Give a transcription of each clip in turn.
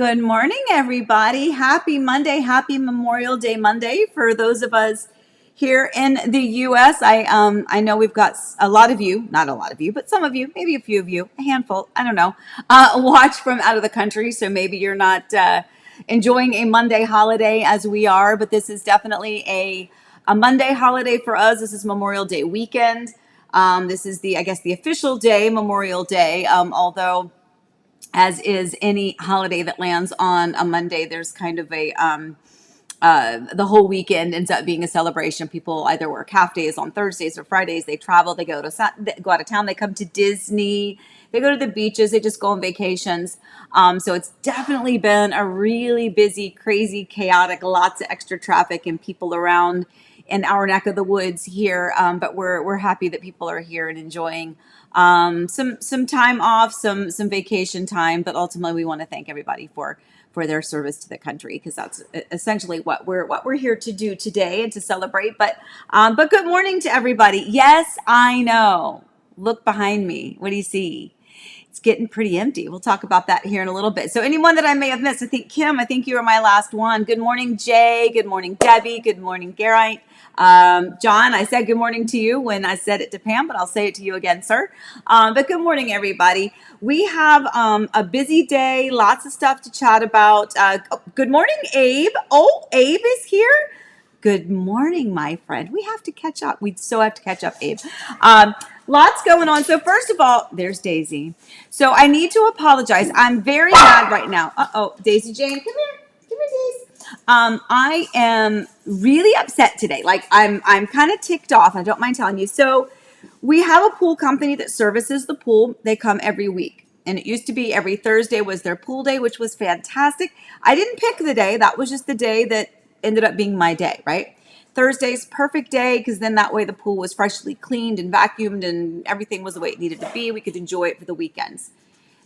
Good morning, everybody. Happy Monday. Happy Memorial Day Monday for those of us here in the U.S. I know we've got a lot of you, not a lot of you, but some of you, maybe a few of you, a handful, I don't know, watch from out of the country. So maybe you're not enjoying a Monday holiday as we are, but this is definitely a Monday holiday for us. This is Memorial Day weekend. This is I guess the official day, Memorial Day, although as is any holiday that lands on a Monday, there's kind of the whole weekend ends up being a celebration. People either work half days on Thursdays or Fridays. They travel, they go out of town, they come to Disney, they go to the beaches, they just go on vacations. So it's definitely been a really busy, crazy, chaotic, lots of extra traffic and people around in our neck of the woods here. But we're happy that people are here and enjoying some time off, some vacation time, but ultimately we want to thank everybody for their service to the country, because that's essentially what we're here to do today and to celebrate. But good morning to everybody. Yes, I know. Look behind me. What do you see? It's getting pretty empty. We'll talk about that here in a little bit. So anyone that I may have missed, I think Kim, I think you were my last one. Good morning, Jay. Good morning, Debbie. Good morning, Garrett. John, I said good morning to you when I said it to Pam, but I'll say it to you again, sir. But good morning, everybody. We have a busy day, lots of stuff to chat about. Good morning, Abe. Oh, Abe is here. Good morning, my friend. We have to catch up. We so have to catch up, Abe. Lots going on. So first of all, there's Daisy. So I need to apologize. I'm very mad right now. Uh-oh, Daisy Jane, come here. Come here, Daisy. I am really upset today. Like I'm kind of ticked off. I don't mind telling you. So we have a pool company that services the pool. They come every week. And it used to be every Thursday was their pool day, which was fantastic. I didn't pick the day. That was just the day that ended up being my day, right? Thursday's perfect day, because then that way the pool was freshly cleaned and vacuumed and everything was the way it needed to be. We could enjoy it for the weekends.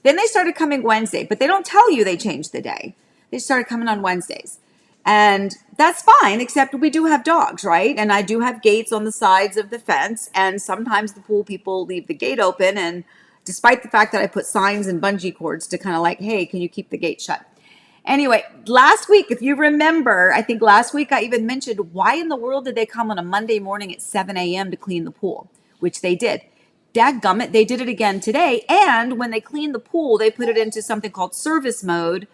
Then they started coming Wednesday, but they don't tell you they changed the day. They started coming on Wednesdays. And that's fine, except we do have dogs, right? And I do have gates on the sides of the fence. And sometimes the pool people leave the gate open. And despite the fact that I put signs and bungee cords to kind of like, hey, can you keep the gate shut? Anyway, last week, if you remember, I think last week I even mentioned, why in the world did they come on a Monday morning at 7 a.m. to clean the pool, which they did. Dadgummit, they did it again today. And when they cleaned the pool, they put it into something called service mode.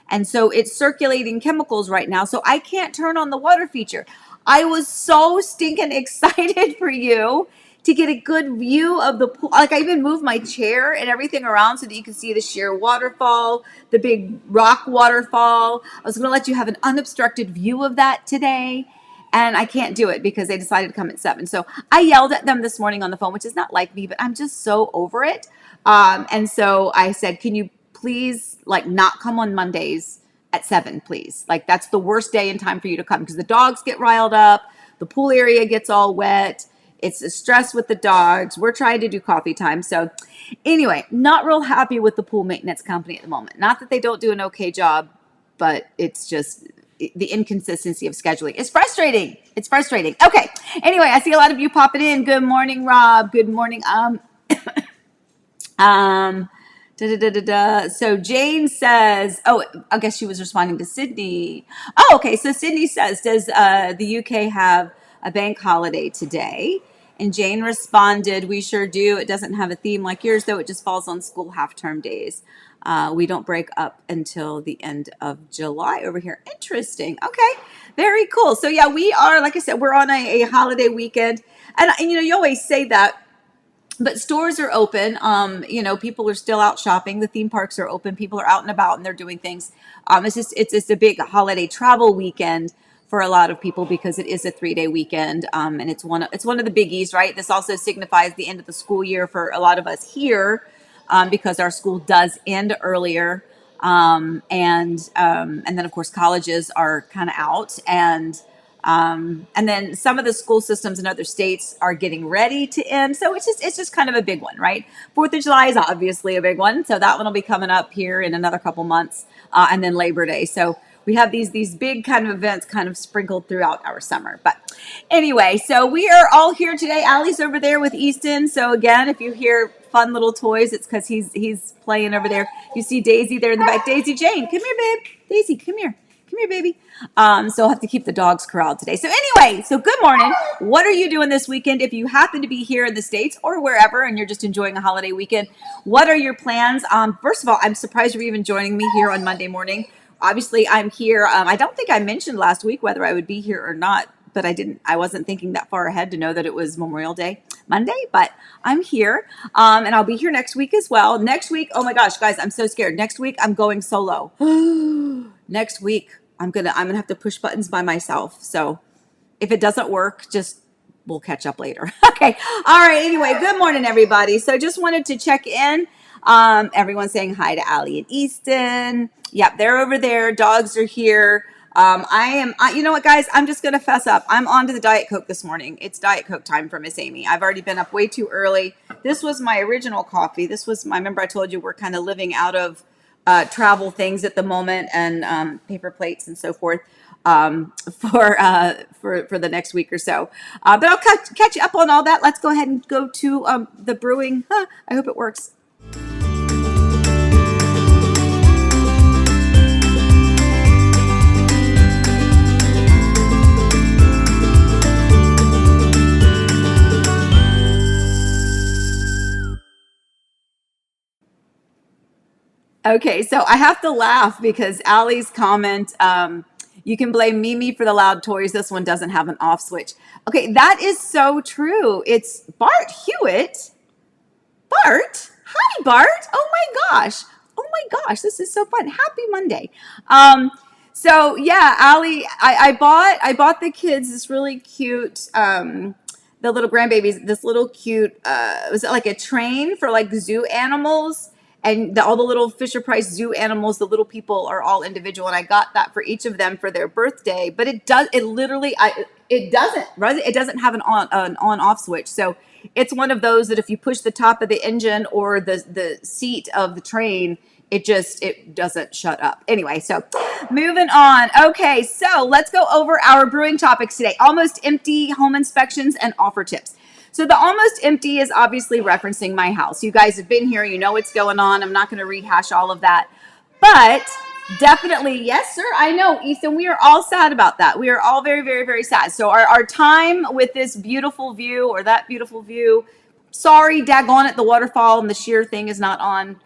And so it's circulating chemicals right now. So I can't turn on the water feature. I was so stinking excited for you to get a good view of the pool. Like I even moved my chair and everything around so that you can see the sheer waterfall, the big rock waterfall. I was going to let you have an unobstructed view of that today. And I can't do it because they decided to come at 7. So I yelled at them this morning on the phone, which is not like me, but I'm just so over it. And so I said, can you please like not come on Mondays at 7, please? Like that's the worst day and time for you to come, because the dogs get riled up. The pool area gets all wet. It's a stress with the dogs. We're trying to do coffee time. So anyway, not real happy with the pool maintenance company at the moment. Not that they don't do an okay job, but it's just the inconsistency of scheduling. It's frustrating. It's frustrating. Okay. Anyway, I see a lot of you popping in. Good morning, Rob. Good morning. So Jane says, oh, I guess she was responding to Sydney. Oh, okay. So Sydney says, does the UK have a bank holiday today? And Jane responded, we sure do. It doesn't have a theme like yours, though. It just falls on school half-term days. We don't break up until the end of July over here. Interesting. Okay. Very cool. So yeah, we are, like I said, we're on a holiday weekend. And you know, you always say that, but stores are open. You know, people are still out shopping. The theme parks are open. People are out and about and they're doing things. It's just a big holiday travel weekend for a lot of people, because it is a 3-day weekend. And it's one of the biggies, right? This also signifies the end of the school year for a lot of us here, because our school does end earlier. And then of course colleges are kind of out, and then some of the school systems in other states are getting ready to end. So it's just kind of a big one, right? 4th of July is obviously a big one. So that one will be coming up here in another couple months, and then Labor Day. So we have these big kind of events kind of sprinkled throughout our summer. But anyway, so we are all here today. Allie's over there with Easton. So again, if you hear fun little toys, it's because he's playing over there. You see Daisy there in the back. Daisy Jane, come here, babe. Daisy, come here. Come here, baby. So I'll have to keep the dogs corralled today. So anyway, so good morning. What are you doing this weekend? If you happen to be here in the States or wherever and you're just enjoying a holiday weekend, what are your plans? First of all, I'm surprised you're even joining me here on Monday morning. Obviously, I'm here. I don't think I mentioned last week whether I would be here or not, but I wasn't thinking that far ahead to know that it was Memorial Day Monday, but I'm here. And I'll be here next week as well. Next week, oh my gosh, guys, I'm so scared. Next week, I'm going solo. Next week, I'm gonna have to push buttons by myself. So if it doesn't work, we'll catch up later. Okay. All right. Anyway, good morning, everybody. So just wanted to check in. Everyone's saying hi to Allie and Easton. Yep, they're over there. Dogs are here. You know what, guys? I'm just going to fess up. I'm on to the Diet Coke this morning. It's Diet Coke time for Miss Amy. I've already been up way too early. This was my original coffee. Remember I told you we're kind of living out of travel things at the moment and paper plates and so forth for the next week or so. But I'll catch you up on all that. Let's go ahead and go to the brewing. I hope it works. Okay, so I have to laugh because Allie's comment, you can blame Mimi for the loud toys. This one doesn't have an off switch. Okay, that is so true. It's Bart Hewitt. Bart? Hi, Bart. Oh my gosh. This is so fun. Happy Monday. So yeah, Allie, I bought the kids this really cute, the little grandbabies, this little cute, was it like a train for like zoo animals? And all the little Fisher Price zoo animals, the little people are all individual. And I got that for each of them for their birthday. But it doesn't have an on off switch. So it's one of those that if you push the top of the engine or the seat of the train, it doesn't shut up. Anyway, so moving on. Okay, so let's go over our brewing topics today. Almost empty home inspections and offer tips. So the almost empty is obviously referencing my house. You guys have been here. You know what's going on. I'm not going to rehash all of that. But definitely, yes, sir. I know, Ethan, we are all sad about that. We are all very, very, very sad. So our time with this beautiful view or that beautiful view, sorry, daggone it, the waterfall and the sheer thing is not on.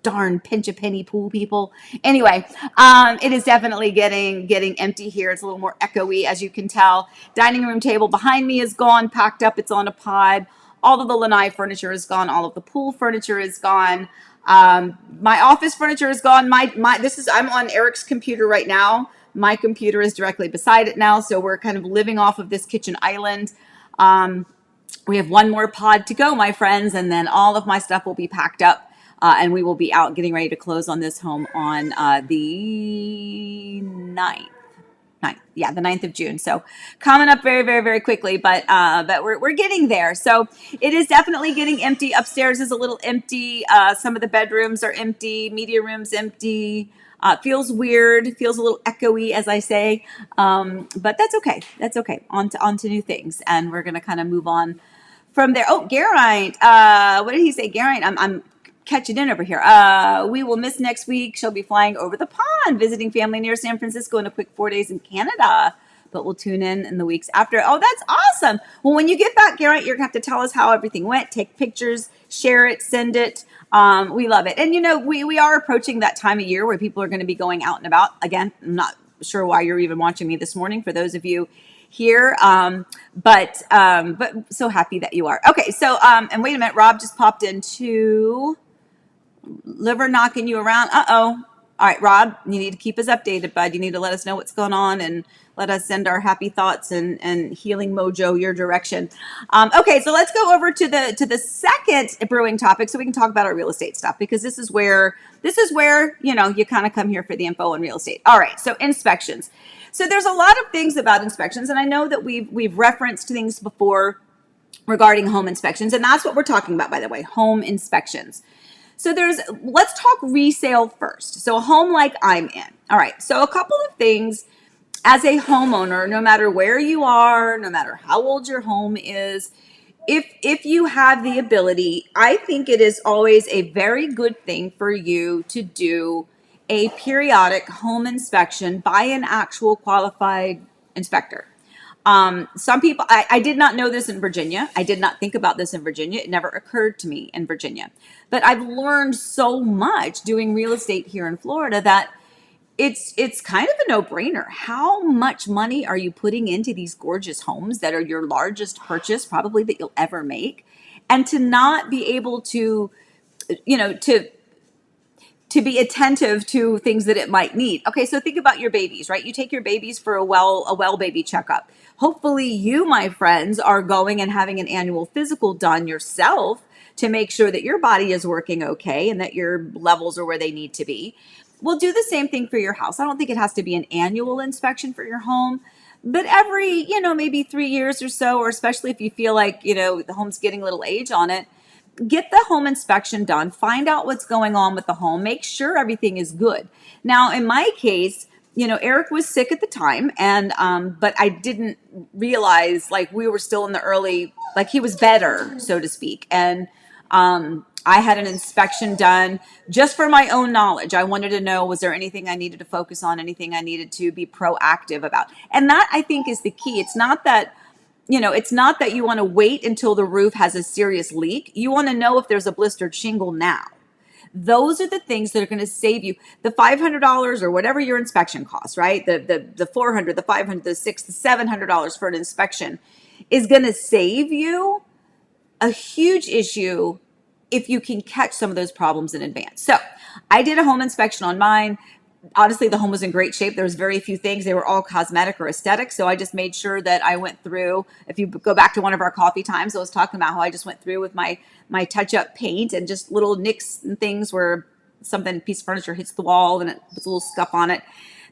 Darn pinch a penny pool people. Anyway, it is definitely getting empty here. It's a little more echoey, as you can tell. Dining room table behind me is gone, packed up. It's on a pod. All of the lanai furniture is gone. All of the pool furniture is gone. My office furniture is gone. I'm on Eric's computer right now. My computer is directly beside it now, so we're kind of living off of this kitchen island. We have one more pod to go, my friends, and then all of my stuff will be packed up. And we will be out getting ready to close on this home on the 9th. Yeah, the 9th of June. So coming up very, very, very quickly, but we're getting there. So it is definitely getting empty. Upstairs is a little empty. Some of the bedrooms are empty. Media room's empty. Feels weird. Feels a little echoey, as I say. But that's okay. That's okay. On to new things. And we're going to kind of move on from there. Oh, Geraint. What did he say? Geraint, I'm catching in over here. We will miss next week. She'll be flying over the pond, visiting family near San Francisco in a quick 4 days in Canada. But we'll tune in the weeks after. Oh, that's awesome. Well, when you get back, Geraint, you're going to have to tell us how everything went. Take pictures, share it, send it. We love it. And, we are approaching that time of year where people are going to be going out and about. Again, I'm not sure why you're even watching me this morning, for those of you here. But so happy that you are. Okay, so, and wait a minute, Rob just popped into... Liver knocking you around. Uh-oh. All right, Rob, you need to keep us updated, bud. You need to let us know what's going on and let us send our happy thoughts and healing mojo your direction. Okay, so let's go over to the second brewing topic so we can talk about our real estate stuff, because this is where you kind of come here for the info on real estate. All right, so inspections. So there's a lot of things about inspections, and I know that we've referenced things before regarding home inspections, and that's what we're talking about, by the way, home inspections. So let's talk resale first. So a home like I'm in. All right. So a couple of things as a homeowner, no matter where you are, no matter how old your home is, if you have the ability, I think it is always a very good thing for you to do a periodic home inspection by an actual qualified inspector. Some people, I did not know this in Virginia. I did not think about this in Virginia. It never occurred to me in Virginia. But I've learned so much doing real estate here in Florida that it's kind of a no-brainer. How much money are you putting into these gorgeous homes that are your largest purchase probably that you'll ever make? And to not be able to, to be attentive to things that it might need. Okay, so think about your babies, right? You take your babies for a well baby checkup. Hopefully you, my friends, are going and having an annual physical done yourself to make sure that your body is working okay and that your levels are where they need to be. We'll do the same thing for your house. I don't think it has to be an annual inspection for your home, but every, maybe 3 years or so, or especially if you feel like, the home's getting a little age on it, get the home inspection done, find out what's going on with the home, make sure everything is good. Now, in my case, Eric was sick at the time, and but I didn't realize like we were still in the early, like he was better, so to speak. And I had an inspection done just for my own knowledge. I wanted to know, was there anything I needed to focus on, anything I needed to be proactive about? And that, I think, is the key. It's not that you want to wait until the roof has a serious leak. You want to know if there's a blistered shingle now. Those are the things that are going to save you the $500 or whatever your inspection costs, right? The $400, the $500, the $600, the $700 for an inspection is going to save you a huge issue if you can catch some of those problems in advance. So I did a home inspection on mine. Honestly, the home was in great shape. There was very few things. They were all cosmetic or aesthetic. So I just made sure that I went through, if you go back to one of our coffee times, I was talking about how I just went through with my touch-up paint and just little nicks and things where a piece of furniture hits the wall and it puts a little scuff on it.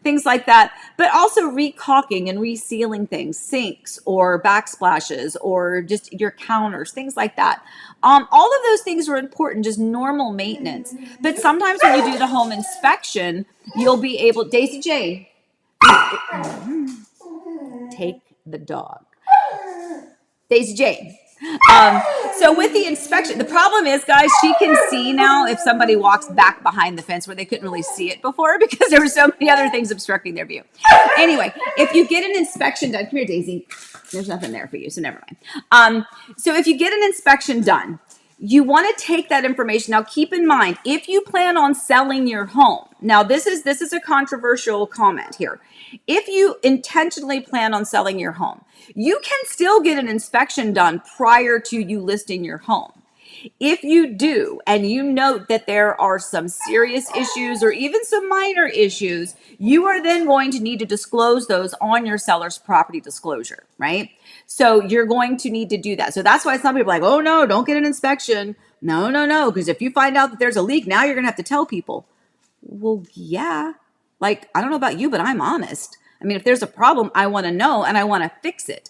Things like that, but also re-caulking and resealing things, sinks or backsplashes or just your counters, things like that. All of those things are important, just normal maintenance. But sometimes when you do the home inspection, you'll be able, Daisy J, take the dog. Daisy J. So with the inspection, the problem is, guys, she can see now if somebody walks back behind the fence where they couldn't really see it before because there were so many other things obstructing their view. Anyway, if you get an inspection done, come here, Daisy. There's nothing there for you, so never mind. So if you get an inspection done, you want to take that information. Now, keep in mind, if you plan on selling your home, now this is a controversial comment here. If you intentionally plan on selling your home, you can still get an inspection done prior to you listing your home. If you do, and you note that there are some serious issues or even some minor issues, you are then going to need to disclose those on your seller's property disclosure, right? So you're going to need to do that. So that's why some people are like, oh no, don't get an inspection. No, because if you find out that there's a leak, now you're going to have to tell people. Well, yeah. Like, I don't know about you, but I'm honest. I mean, if there's a problem, I want to know and I want to fix it.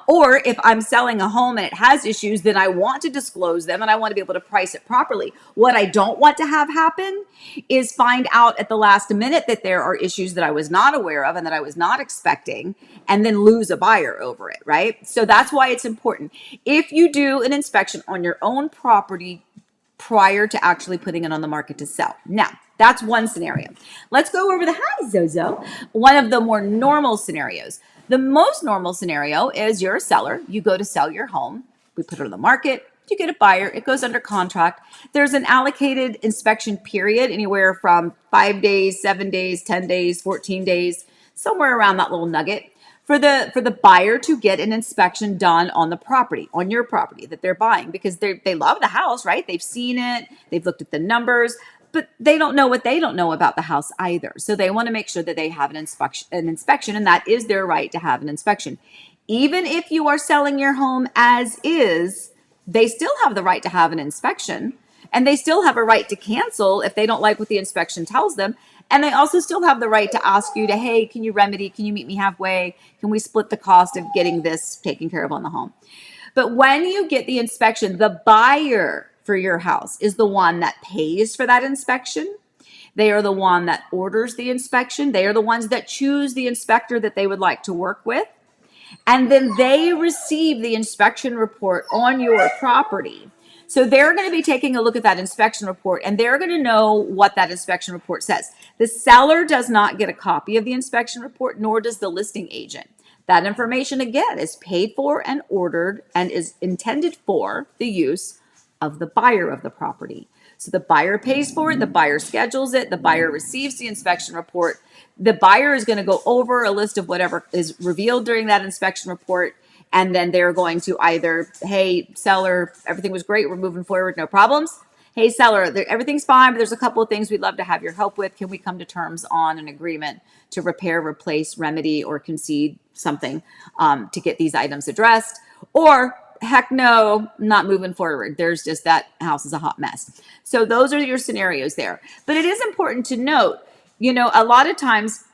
Or if I'm selling a home and it has issues, then I want to disclose them and I want to be able to price it properly. What I don't want to have happen is find out at the last minute that there are issues that I was not aware of and that I was not expecting and then lose a buyer over it, right? So that's why it's important. If you do an inspection on your own property prior to actually putting it on the market to sell. Now, that's one scenario. Let's go over hi, Zozo. One of the more normal scenarios. The most normal scenario is you're a seller. You go to sell your home. We put it on the market. You get a buyer. It goes under contract. There's an allocated inspection period, anywhere from 5 days, 7 days, 10 days, 14 days, somewhere around that little nugget for the buyer to get an inspection done on the property, on your property that they're buying, because they love the house, right? They've seen it. They've looked at the numbers. But they don't know what they don't know about the house either. So they want to make sure that they have an inspection, and that is their right to have an inspection. Even if you are selling your home as is, they still have the right to have an inspection, and they still have a right to cancel if they don't like what the inspection tells them. And they also still have the right to ask you hey, can you meet me halfway? Can we split the cost of getting this taken care of on the home? But when you get the inspection, the buyer for your house is the one that pays for that inspection. They are the one that orders the inspection. They are the ones that choose the inspector that they would like to work with. And then they receive the inspection report on your property. So they're going to be taking a look at that inspection report, and they're going to know what that inspection report says. The seller does not get a copy of the inspection report, nor does the listing agent. That information, again, is paid for and ordered and is intended for the use of the buyer of the property. So the buyer pays for it, the buyer schedules it, the buyer receives the inspection report. The buyer is going to go over a list of whatever is revealed during that inspection report, and then they're going to either, hey, seller, everything was great, we're moving forward, no problems. Hey, seller, everything's fine, but there's a couple of things we'd love to have your help with. Can we come to terms on an agreement to repair, replace, remedy, or concede something to get these items addressed? Or heck no, not moving forward. There's just, that house is a hot mess. So those are your scenarios there. But it is important to note, a lot of times,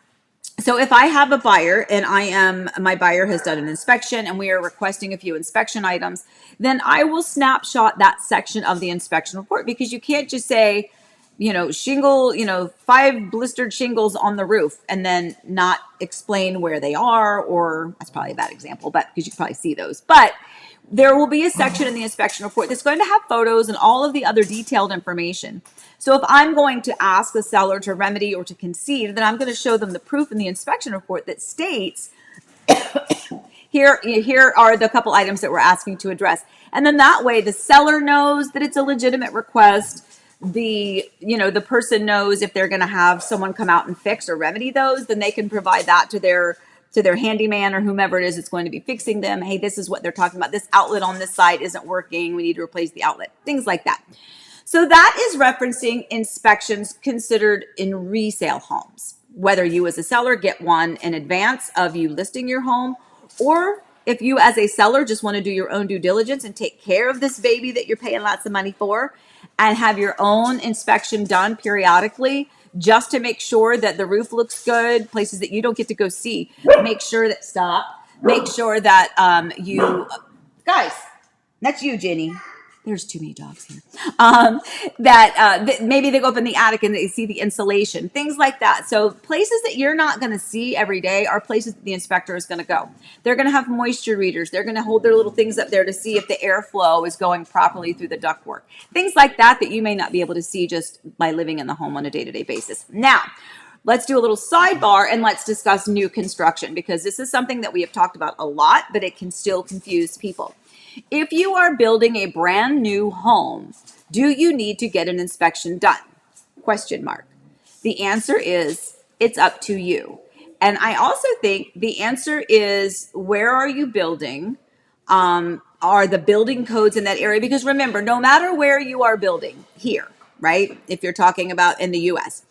so if I have a buyer and my buyer has done an inspection and we are requesting a few inspection items, then I will snapshot that section of the inspection report, because you can't just say, shingle, 5 blistered shingles on the roof and then not explain where they are, or that's probably a bad example, but because you can probably see those. But there will be a section in the inspection report that's going to have photos and all of the other detailed information. So if I'm going to ask the seller to remedy or to concede, then I'm going to show them the proof in the inspection report that states, here are the couple items that we're asking to address. And then that way the seller knows that it's a legitimate request. The person knows if they're going to have someone come out and fix or remedy those, then they can provide that to their handyman or whomever it is that's going to be fixing them. Hey, this is what they're talking about. This outlet on this side isn't working. We need to replace the outlet. Things like that. So that is referencing inspections considered in resale homes. Whether you as a seller get one in advance of you listing your home, or if you as a seller just want to do your own due diligence and take care of this baby that you're paying lots of money for and have your own inspection done periodically, just to make sure that the roof looks good, places that you don't get to go see. Make sure that, guys, that's you, Jenny. There's too many dogs here. Maybe they go up in the attic and they see the insulation, things like that. So places that you're not going to see every day are places that the inspector is going to go. They're going to have moisture readers. They're going to hold their little things up there to see if the airflow is going properly through the ductwork. Things like that you may not be able to see just by living in the home on a day-to-day basis. Now, let's do a little sidebar and let's discuss new construction, because this is something that we have talked about a lot, but it can still confuse people. If you are building a brand new home, do you need to get an inspection done? Question mark. The answer is, it's up to you. And I also think the answer is, where are you building? Are the building codes in that area? Because remember, no matter where you are building here, right? If you're talking about in the US,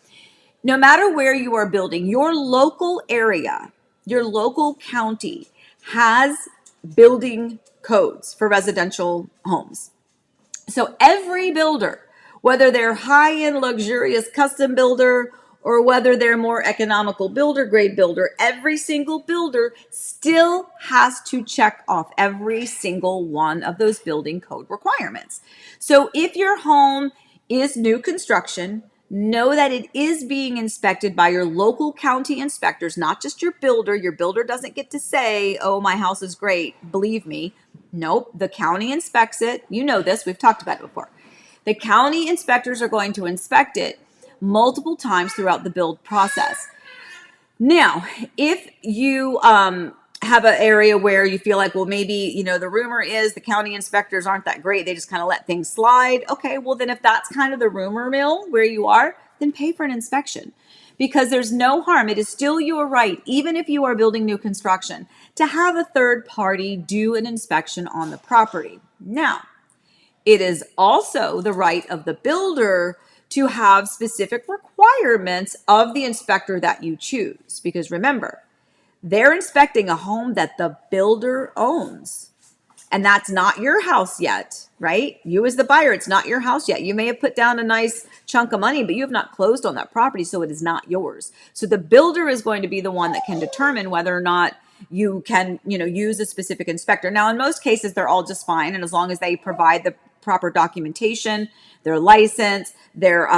no matter where you are building, your local area, your local county has building codes for residential homes. So every builder, whether they're high-end luxurious custom builder or whether they're more economical builder grade builder, every single builder still has to check off every single one of those building code requirements. So if your home is new construction, know that it is being inspected by your local county inspectors, not just your builder. Your builder doesn't get to say, oh, my house is great, believe me. Nope, the county inspects it. You know this, we've talked about it before. The county inspectors are going to inspect it multiple times throughout the build process. Now, if you have an area where you feel like, well, maybe, the rumor is the county inspectors aren't that great, they just kind of let things slide. Okay, well, then if that's kind of the rumor mill where you are, then pay for an inspection, because there's no harm. It is still your right, even if you are building new construction, to have a third party do an inspection on the property. Now, it is also the right of the builder to have specific requirements of the inspector that you choose, because remember, they're inspecting a home that the builder owns. And that's not your house yet, right? You as the buyer, it's not your house yet. You may have put down a nice chunk of money, but you have not closed on that property, so it is not yours. So the builder is going to be the one that can determine whether or not you can, use a specific inspector. Now, in most cases, they're all just fine. And as long as they provide proper documentation, their license, their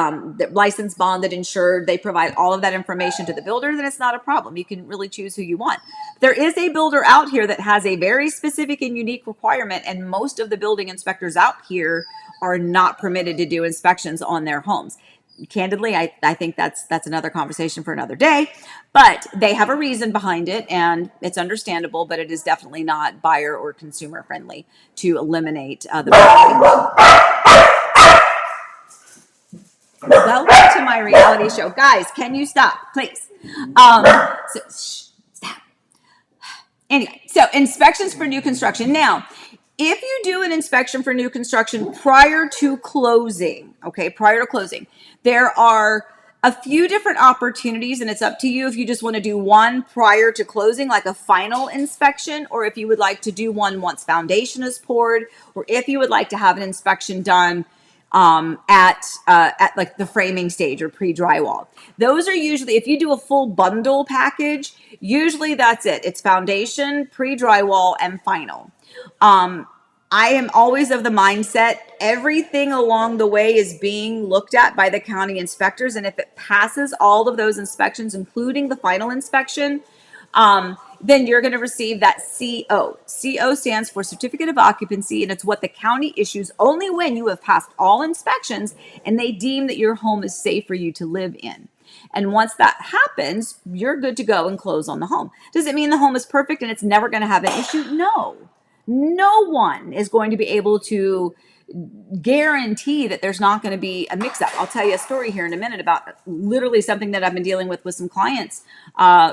license, bonded, insured. They provide all of that information to the builder, then it's not a problem. You can really choose who you want. There is a builder out here that has a very specific and unique requirement, and most of the building inspectors out here are not permitted to do inspections on their homes. Candidly, I think that's another conversation for another day, but they have a reason behind it, and it's understandable, but it is definitely not buyer or consumer friendly to eliminate the Welcome to my reality show. Guys, can you stop, please? Stop. Anyway, so inspections for new construction. Now, if you do an inspection for new construction prior to closing, there are a few different opportunities, and it's up to you if you just want to do one prior to closing, like a final inspection, or if you would like to do one once foundation is poured, or if you would like to have an inspection done at like the framing stage or pre-drywall. Those are usually, if you do a full bundle package, usually that's it. It's foundation, pre-drywall, and final. I am always of the mindset, everything along the way is being looked at by the county inspectors. And if it passes all of those inspections, including the final inspection, then you're going to receive that CO. CO stands for Certificate of Occupancy, and it's what the county issues only when you have passed all inspections and they deem that your home is safe for you to live in. And once that happens, you're good to go and close on the home. Does it mean the home is perfect and it's never going to have an issue? No. No one is going to be able to guarantee that there's not going to be a mix-up. I'll tell you a story here in a minute about literally something that I've been dealing with some clients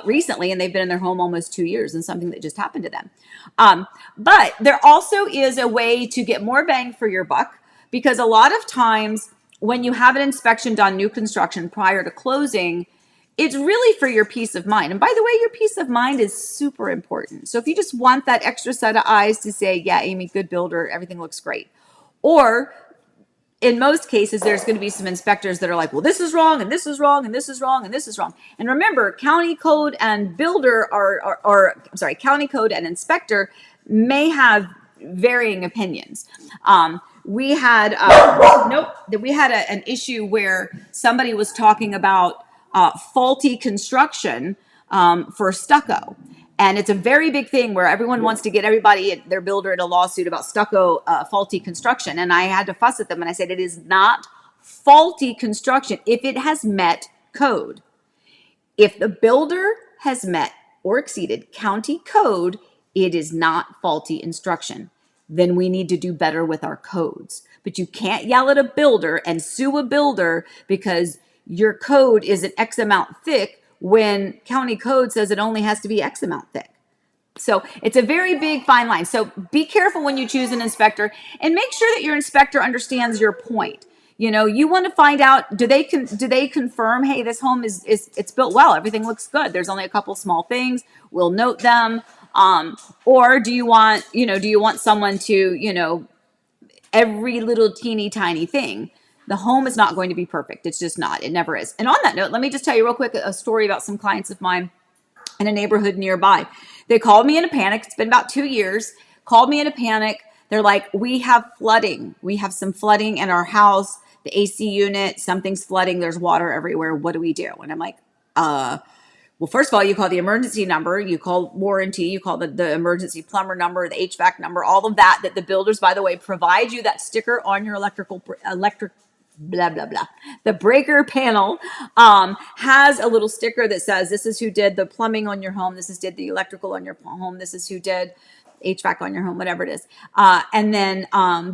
recently, and they've been in their home almost 2 years, and something that just happened to them. But there also is a way to get more bang for your buck, because a lot of times when you have an inspection done, new construction prior to closing, it's really for your peace of mind. And by the way, your peace of mind is super important. So if you just want that extra set of eyes to say, yeah, Amy, good builder, everything looks great. Or in most cases, there's going to be some inspectors that are like, well, this is wrong, and this is wrong, and this is wrong, and this is wrong. And remember, county code and builder county code and inspector may have varying opinions. We had an issue where somebody was talking about faulty construction for stucco. And it's a very big thing where everyone wants to get their builder in a lawsuit about stucco faulty construction. And I had to fuss at them, and I said, it is not faulty construction if it has met code. If the builder has met or exceeded county code, it is not faulty construction. Then we need to do better with our codes. But you can't yell at a builder and sue a builder because your code is an X amount thick when county code says it only has to be X amount thick. So it's a very big fine line. So be careful when you choose an inspector, and make sure that your inspector understands your point. You know, you want to find out, do they confirm, hey, this home it's built well, everything looks good, there's only a couple small things, we'll note them. Or do you want someone to, every little teeny tiny thing? The home is not going to be perfect. It's just not. It never is. And on that note, let me just tell you real quick a story about some clients of mine in a neighborhood nearby. They called me in a panic. It's been about 2 years. Called me in a panic. They're like, we have flooding. We have some flooding in our house. The AC unit, something's flooding. There's water everywhere. What do we do? And I'm like, well, first of all, you call the emergency number, you call warranty, you call the emergency plumber number, the HVAC number, all of that the builders, by the way, provide you that sticker on your electric blah, blah, blah. The breaker panel has a little sticker that says, this is who did the plumbing on your home. This is did the electrical on your home. This is who did HVAC on your home, whatever it is. And then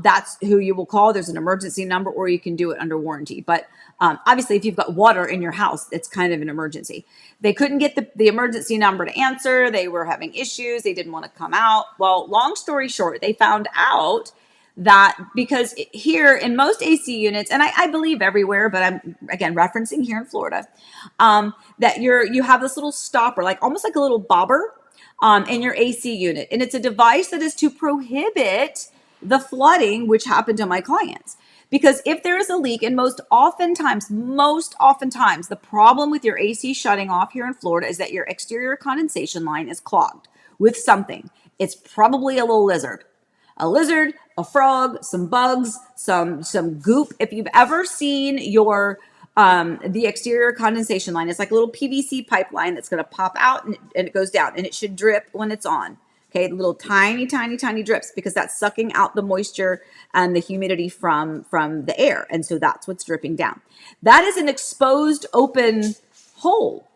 that's who you will call. There's an emergency number, or you can do it under warranty. But obviously, if you've got water in your house, it's kind of an emergency. They couldn't get the emergency number to answer. They were having issues. They didn't want to come out. Well, long story short, they found out that because here in most AC units, and I believe everywhere, but I'm again referencing here in Florida, that you have this little stopper, like almost like a little bobber in your AC unit. And it's a device that is to prohibit the flooding, which happened to my clients. Because if there is a leak, and most oftentimes, the problem with your AC shutting off here in Florida is that your exterior condensation line is clogged with something. It's probably a little lizard. A lizard, a frog, some bugs, some goop. If you've ever seen your the exterior condensation line, it's like a little PVC pipeline that's going to pop out and it goes down, and it should drip when it's on. Okay, little tiny, tiny, tiny drips, because that's sucking out the moisture and the humidity from the air, and so that's what's dripping down. That is an exposed open hole.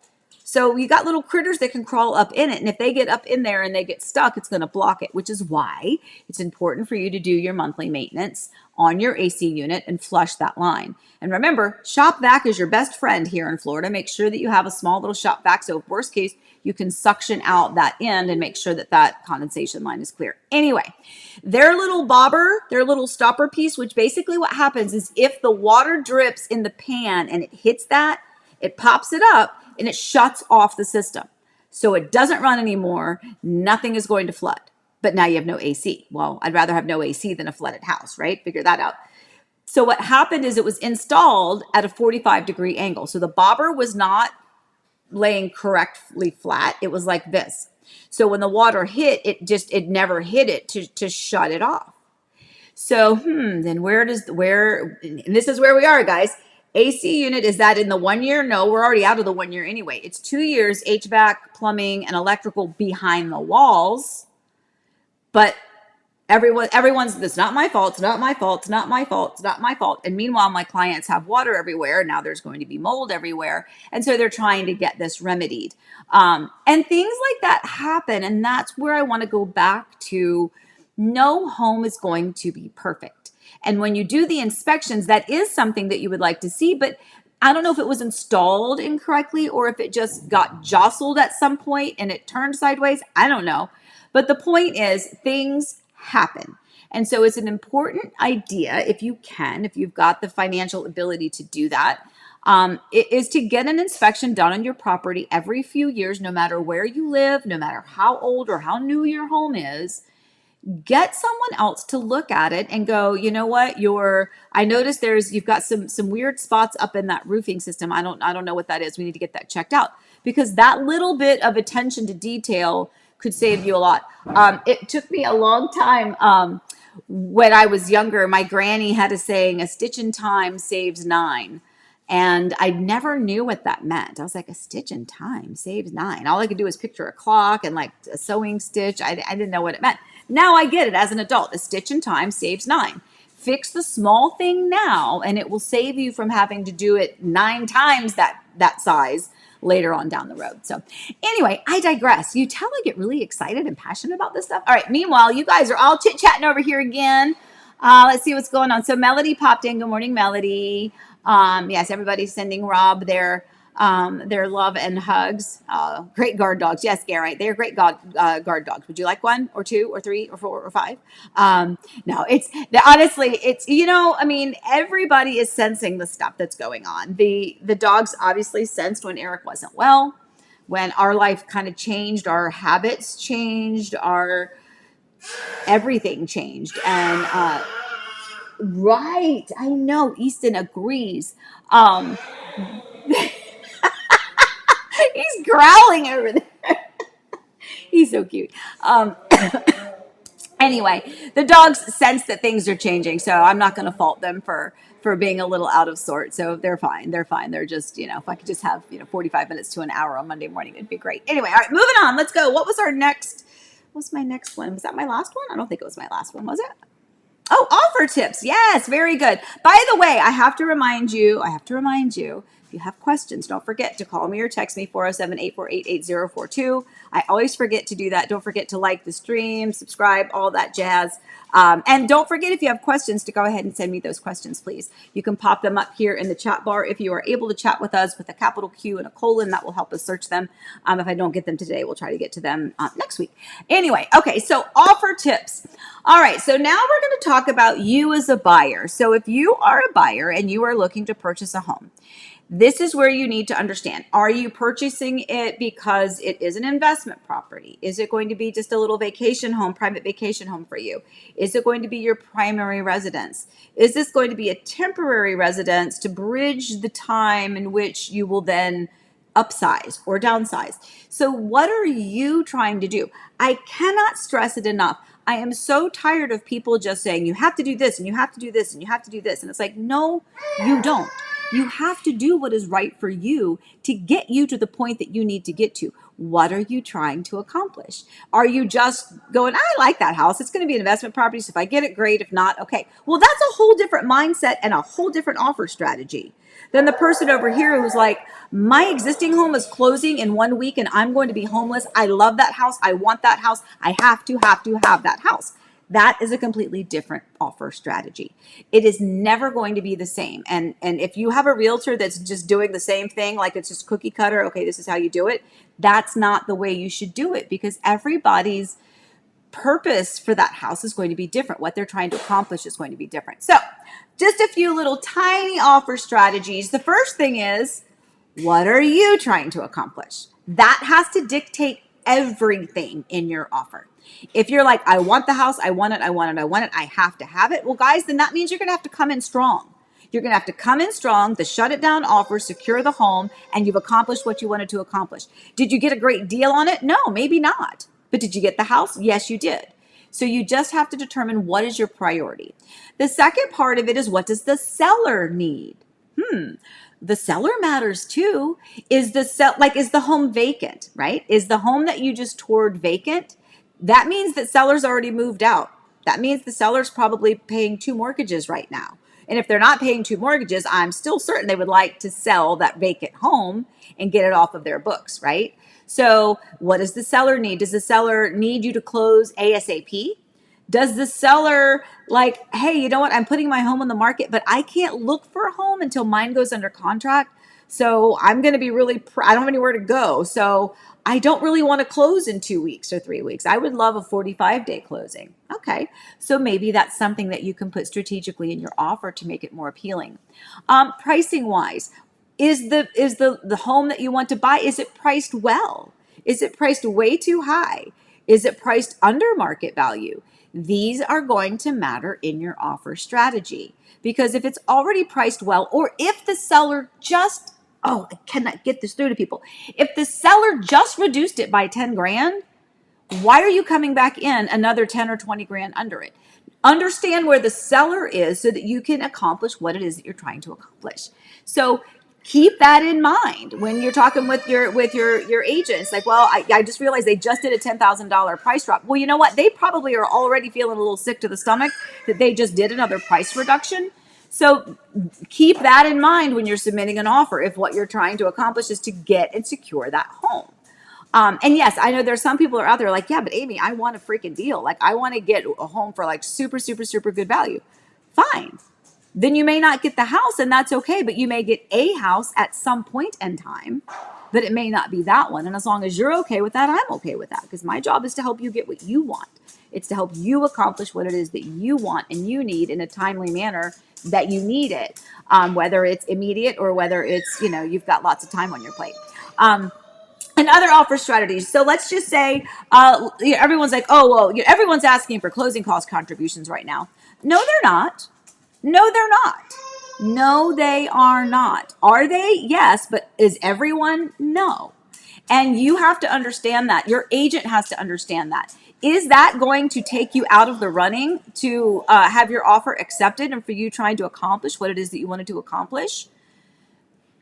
So you got little critters that can crawl up in it. And if they get up in there and they get stuck, it's going to block it, which is why it's important for you to do your monthly maintenance on your AC unit and flush that line. And remember, shop vac is your best friend here in Florida. Make sure that you have a small little shop vac. So if worst case, you can suction out that end and make sure that that condensation line is clear. Anyway, their little bobber, their little stopper piece, which basically what happens is if the water drips in the pan and it hits that, it pops it up and it shuts off the system. So it doesn't run anymore. Nothing is going to flood. But now you have no AC. Well, I'd rather have no AC than a flooded house, right? Figure that out. So what happened is it was installed at a 45-degree angle. So the bobber was not laying correctly flat. It was like this. So when the water hit, it never hit it to shut it off. So, then and this is where we are, guys. AC unit, is that in the 1 year? No, we're already out of the 1 year anyway. It's 2 years HVAC, plumbing, and electrical behind the walls. But everyone's, it's not my fault, it's not my fault, it's not my fault, it's not my fault. And meanwhile, my clients have water everywhere. Now there's going to be mold everywhere. And so they're trying to get this remedied. And things like that happen. And that's where I want to go back to. No home is going to be perfect. And when you do the inspections, that is something that you would like to see, but I don't know if it was installed incorrectly or if it just got jostled at some point and it turned sideways. I don't know. But the point is, things happen. And so it's an important idea, if you can, if you've got the financial ability to do that, it is to get an inspection done on your property every few years, no matter where you live, no matter how old or how new your home is. Get someone else to look at it and go, you know what, I noticed you've got some weird spots up in that roofing system. I don't know what that is. We need to get that checked out, because that little bit of attention to detail could save you a lot. It took me a long time. When I was younger, my granny had a saying, a stitch in time saves 9. And I never knew what that meant. I was like, a stitch in time saves 9. All I could do was picture a clock and like a sewing stitch. I didn't know what it meant. Now I get it as an adult. A stitch in time saves 9. Fix the small thing now, and it will save you from having to do it 9 times that size later on down the road. So anyway, I digress. You tell I get really excited and passionate about this stuff. All right. Meanwhile, you guys are all chit-chatting over here again. Let's see what's going on. So Melody popped in. Good morning, Melody. Yes, everybody's sending Rob their love and hugs. Great guard dogs. Yes, Garrett, they're great guard dogs. Would you like 1 or 2 or 3 or 4 or 5? No, honestly, I mean, everybody is sensing the stuff that's going on. The dogs obviously sensed when Eric wasn't well, when our life kind of changed, our habits changed, everything changed. And, right. I know. Easton agrees. He's growling over there. He's so cute. Anyway, the dogs sense that things are changing, so I'm not going to fault them for being a little out of sorts. So they're fine. They're fine. They're just, if I could just have, 45 minutes to an hour on Monday morning, it'd be great. Anyway, all right, moving on. Let's go. What's my next one? Was that my last one? I don't think it was my last one, was it? Oh, offer tips. Yes, very good. By the way, I have to remind you, if you have questions, don't forget to call me or text me, 407-848-8042. I always forget to do that. Don't forget to like the stream, subscribe, all that jazz. And don't forget, if you have questions, to go ahead and send me those questions, please. You can pop them up here in the chat bar. If you are able to chat with us with a capital Q and a colon, that will help us search them. If I don't get them today, we'll try to get to them next week. Anyway, okay, so offer tips. All right, so now we're going to talk about you as a buyer. So if you are a buyer and you are looking to purchase a home, this is where you need to understand. Are you purchasing it because it is an investment property? Is it going to be just a little vacation home, private vacation home for you? Is it going to be your primary residence? Is this going to be a temporary residence to bridge the time in which you will then upsize or downsize? So what are you trying to do? I cannot stress it enough. I am so tired of people just saying, you have to do this and you have to do this and you have to do this. And it's like, no, you don't. You have to do what is right for you to get you to the point that you need to get to. What are you trying to accomplish? Are you just going, I like that house. It's going to be an investment property. So if I get it, great. If not, okay. Well, that's a whole different mindset and a whole different offer strategy than the person over here who's like, my existing home is closing in 1 week and I'm going to be homeless. I love that house. I want that house. I have to have that house. That is a completely different offer strategy. It is never going to be the same. And if you have a realtor that's just doing the same thing, like it's just cookie cutter, okay, this is how you do it, that's not the way you should do it, because everybody's purpose for that house is going to be different. What they're trying to accomplish is going to be different. So just a few little tiny offer strategies. The first thing is, what are you trying to accomplish? That has to dictate everything in your offer. If you're like, I want the house, I want it, I have to have it. Well, guys, then that means you're going to have to come in strong. You're going to have to come in strong, the shut it down offer, secure the home, and you've accomplished what you wanted to accomplish. Did you get a great deal on it? No, maybe not. But did you get the house? Yes, you did. So you just have to determine what is your priority. The second part of it is, what does the seller need? The seller matters too. Is the home vacant, right? Is the home that you just toured vacant? That means that seller's already moved out. That means the seller's probably paying 2 mortgages right now. And if they're not paying 2 mortgages, I'm still certain they would like to sell that vacant home and get it off of their books, right? So what does the seller need? Does the seller need you to close ASAP? Does the seller like, hey, you know what? I'm putting my home on the market, but I can't look for a home until mine goes under contract. So I'm going to be I don't have anywhere to go. So I don't really want to close in 2 weeks or 3 weeks. I would love a 45-day closing. Okay. So maybe that's something that you can put strategically in your offer to make it more appealing. Pricing wise, is the home that you want to buy, is it priced well? Is it priced way too high? Is it priced under market value? These are going to matter in your offer strategy, because if it's already priced well, or if the seller just, I cannot get this through to people. If the seller just reduced it by 10 grand, why are you coming back in another 10 or 20 grand under it? Understand where the seller is so that you can accomplish what it is that you're trying to accomplish. So keep that in mind when you're talking with your agents. Like, well, I just realized they just did a $10,000 price drop. Well, you know what? They probably are already feeling a little sick to the stomach that they just did another price reduction. So keep that in mind when you're submitting an offer, if what you're trying to accomplish is to get and secure that home. And yes, I know there's some people are out there like, yeah, but Amy, I want a freaking deal. Like, I want to get a home for like super, super, super good value. Fine. Then you may not get the house, and that's okay, but you may get a house at some point in time, but it may not be that one. And as long as you're okay with that, I'm okay with that, because my job is to help you get what you want. It's to help you accomplish what it is that you want and you need in a timely manner that you need it, whether it's immediate or whether it's, you've got lots of time on your plate. And other offer strategies. So let's just say everyone's like, oh, well, everyone's asking for closing cost contributions right now. No, they're not. No, they're not. No, they are not. Are they? Yes. But is everyone? No. And you have to understand that. Your agent has to understand that. Is that going to take you out of the running to have your offer accepted and for you trying to accomplish what it is that you wanted to accomplish?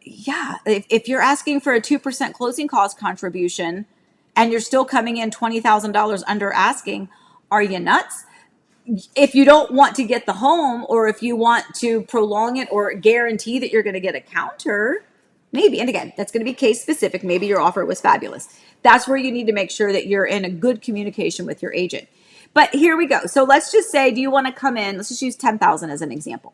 Yeah. If you're asking for a 2% closing cost contribution and you're still coming in $20,000 under asking, are you nuts? If you don't want to get the home, or if you want to prolong it or guarantee that you're going to get a counter, maybe. And again, that's going to be case specific. Maybe your offer was fabulous. That's where you need to make sure that you're in a good communication with your agent. But here we go. So let's just say, do you want to come in? Let's just use 10,000 as an example.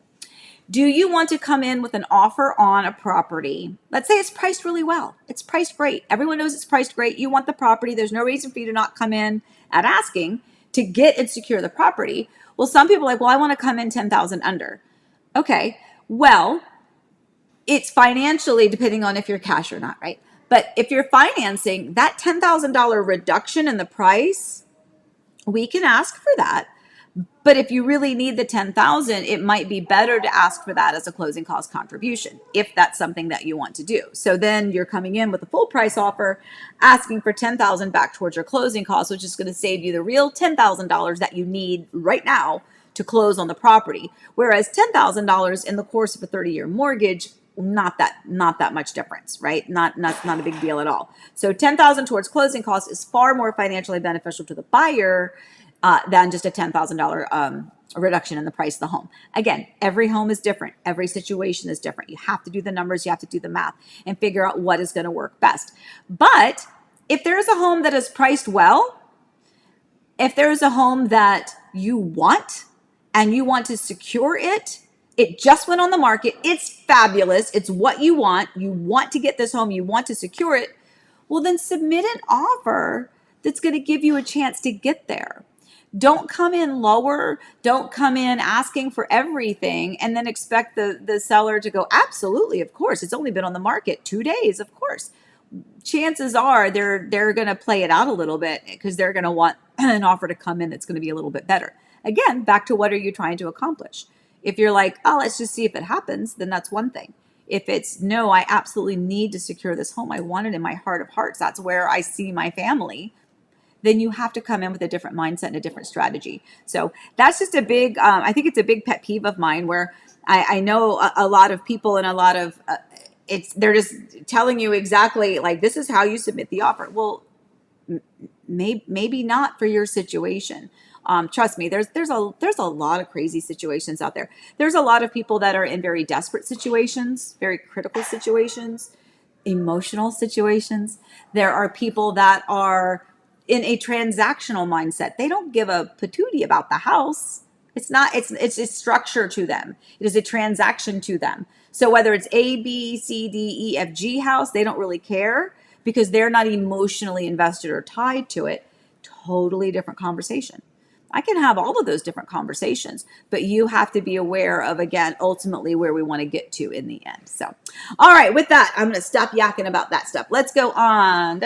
Do you want to come in with an offer on a property? Let's say it's priced really well. It's priced great. Everyone knows it's priced great. You want the property. There's no reason for you to not come in at asking to get and secure the property. Well, some people are like, well, I want to come in 10,000 under. Okay, well, it's financially depending on if you're cash or not, right? But if you're financing, that $10,000 reduction in the price, we can ask for that. But if you really need the 10,000, it might be better to ask for that as a closing cost contribution, if that's something that you want to do. So then you're coming in with a full price offer, asking for 10,000 back towards your closing costs, which is going to save you the real $10,000 that you need right now to close on the property. Whereas $10,000 in the course of a 30-year mortgage, not that much difference, right? Not a big deal at all. So 10,000 towards closing costs is far more financially beneficial to the buyer than just a $10,000 reduction in the price of the home. Again, every home is different. Every situation is different. You have to do the numbers, you have to do the math and figure out what is going to work best. But if there's a home that is priced well, if there's a home that you want and you want to secure it, it just went on the market, it's fabulous, it's what you want to get this home, you want to secure it, well, then submit an offer that's going to give you a chance to get there. Don't come in lower. Don't come in asking for everything and then expect the seller to go, absolutely, of course. It's only been on the market 2 days, of course. Chances are they're going to play it out a little bit because they're going to want an offer to come in that's going to be a little bit better. Again, back to what are you trying to accomplish? If you're like, oh, let's just see if it happens, then that's one thing. If it's, no, I absolutely need to secure this home. I want it in my heart of hearts. That's where I see my family. Then you have to come in with a different mindset and a different strategy. So that's just a big, I think it's a big pet peeve of mine where I know a lot of people and a lot of, they're just telling you exactly like, this is how you submit the offer. Well, maybe not for your situation. Trust me, there's a lot of crazy situations out there. There's a lot of people that are in very desperate situations, very critical situations, emotional situations. There are people that are in a transactional mindset. They don't give a patootie about the house. It's a structure to them. It is a transaction to them. So whether it's A, B, C, D, E, F, G house, they don't really care because they're not emotionally invested or tied to it. Totally different conversation. I can have all of those different conversations, but you have to be aware of, again, ultimately where we want to get to in the end. So, all right, with that, I'm going to stop yakking about that stuff. Let's go on.